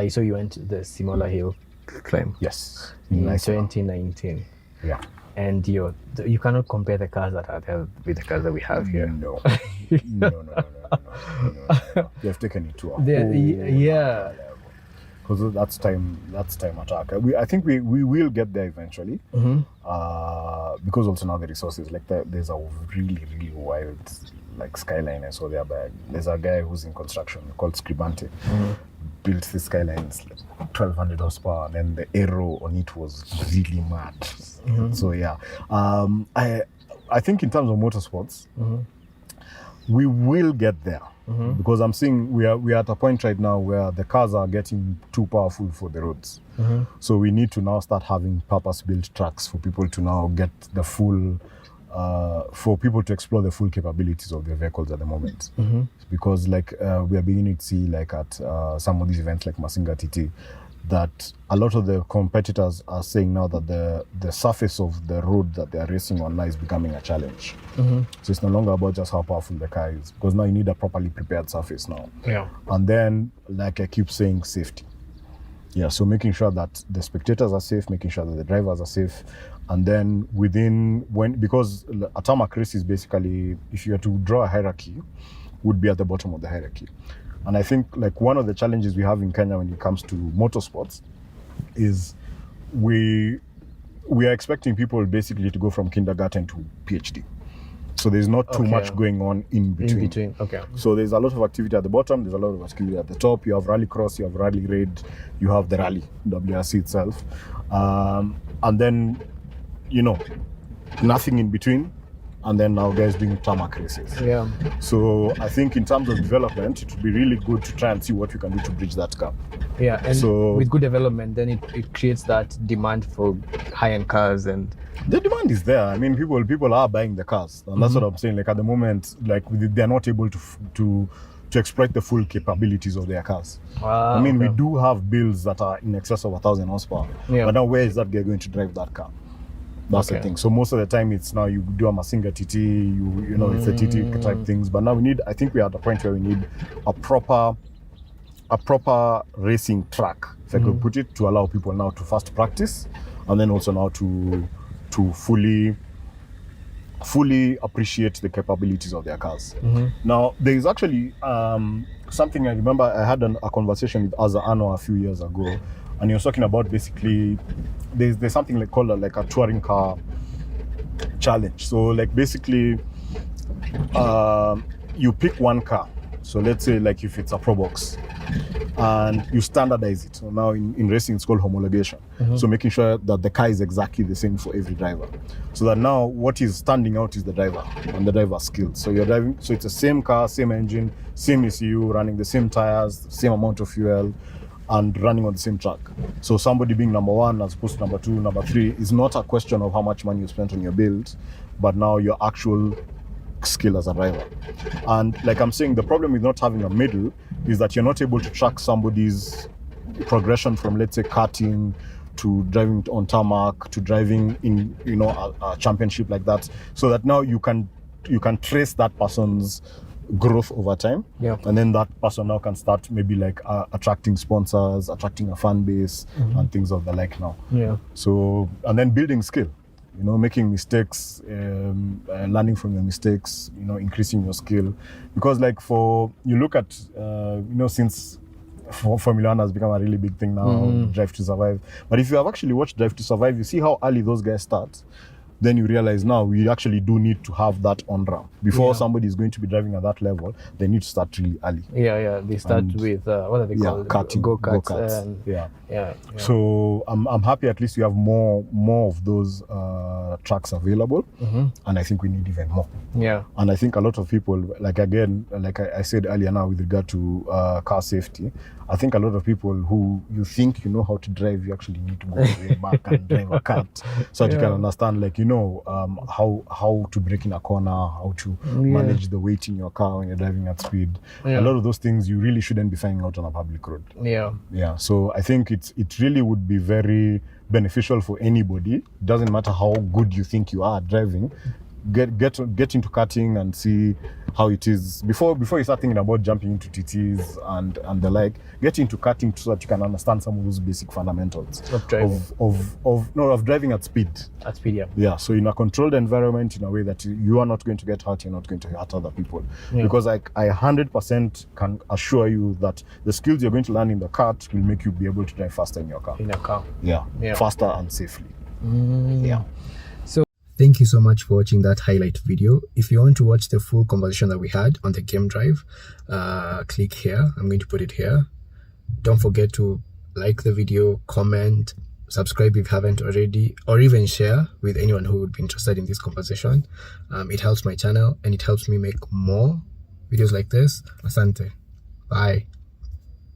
So you went to the Simola Hill climb. Yes. In 2019. Yeah. And you cannot compare the cars that are there with the cars that we have here. No. No. They have taken it to a yeah. Because that's time attack. I think we will get there eventually. Because also now the resources, like there's a really, really wild like skyline I saw there, but there's a guy who's in construction called Scribante. Built the skylines like 1200 horsepower, and then the aero on it was really mad. So yeah, I think in terms of motorsports, we will get there because I'm seeing we are at a point right now where the cars are getting too powerful for the roads. So we need to now start having purpose-built tracks for people to now get the full. For people to explore the full capabilities of their vehicles at the moment. Because like we are beginning to see like at some of these events like Masinga TT, that a lot of the competitors are saying now that the surface of the road that they are racing on now is becoming a challenge. So it's no longer about just how powerful the car is, because now you need a properly prepared surface now. Yeah. And then, like I keep saying, safety. Yeah, so making sure that the spectators are safe, making sure that the drivers are safe. And then because a tarmac race is basically, if you were to draw a hierarchy, would be at the bottom of the hierarchy. And I think like one of the challenges we have in Kenya when it comes to motorsports is we are expecting people basically to go from kindergarten to PhD. So there's not too much going on in between. Okay. So there's a lot of activity at the bottom, there's a lot of activity at the top. You have rallycross, you have rally raid, you have the rally, WRC itself. And then, nothing in between. And then now guys doing tarmac races. Yeah. So I think in terms of development, it would be really good to try and see what we can do to bridge that gap. Yeah, and so, with good development, then it creates that demand for high-end cars, and the demand is there. I mean, people are buying the cars, and that's what I'm saying. Like at the moment, like they're not able to exploit the full capabilities of their cars. I mean, we do have builds that are in excess of 1,000 horsepower, but now where is that guy going to drive that car? That's the thing. So most of the time, it's now you do a Masinga TT, it's a TT type things. But now I think we're at a point where we need a proper racing track, if I could put it, to allow people now to first practice, and then also now to fully appreciate the capabilities of their cars. Now, there is actually something I remember I had a conversation with Azza Anwar a few years ago, and he was talking about basically there's something called a touring car challenge. So like basically you pick one car. So let's say like if it's a Pro Box, and you standardize it. So now in racing it's called homologation. So making sure that the car is exactly the same for every driver. So that now what is standing out is the driver and the driver's skills. So you're driving, so it's the same car, same engine, same ECU, running the same tires, same amount of fuel, and running on the same track. So somebody being number one as opposed to number two, number three is not a question of how much money you spent on your build, but now your actual skill as a driver. And like I'm saying, the problem with not having a middle is that you're not able to track somebody's progression from, let's say, karting to driving on tarmac to driving in a championship like that, so that now you can trace that person's growth over time, and then that person now can start maybe like attracting sponsors, attracting a fan base, and things of the like now. So, and then building skill, making mistakes, learning from your mistakes, increasing your skill, because like you look at since Formula 1 has become a really big thing now, Drive to Survive. But if you have actually watched Drive to Survive, you see how early those guys start. Then you realize now we actually do need to have that on ramp before somebody is going to be driving at that level. They need to start really early. They start with what are they called? Karting, go-karts. So I'm happy at least we have more of those tracks available, and I think we need even more. And I think a lot of people, like I said earlier now with regard to car safety, I think a lot of people who you think you know how to drive, you actually need to go way back and drive a kart, so that you can understand how to brake in a corner, how to manage the weight in your car when you're driving at speed. A lot of those things you really shouldn't be finding out on a public road. So I think it really would be very beneficial for anybody. It doesn't matter how good you think you are at driving. get into karting and see how it is before you start thinking about jumping into TTs and the like. Get into karting so that you can understand some of those basic fundamentals of driving. Of driving at speed. At speed, yeah. Yeah, so in a controlled environment, in a way that you are not going to get hurt, you're not going to hurt other people. Yeah. Because I 100% can assure you that the skills you're going to learn in the kart will make you be able to drive faster in your car. In a car. Yeah, faster and safely. Yeah. So thank you so much for watching that highlight video. If you want to watch the full conversation that we had on the game drive, click here. I'm going to put it here. Don't forget to like the video, comment, subscribe if you haven't already, or even share with anyone who would be interested in this conversation. It helps my channel and it helps me make more videos like this. Asante. Bye.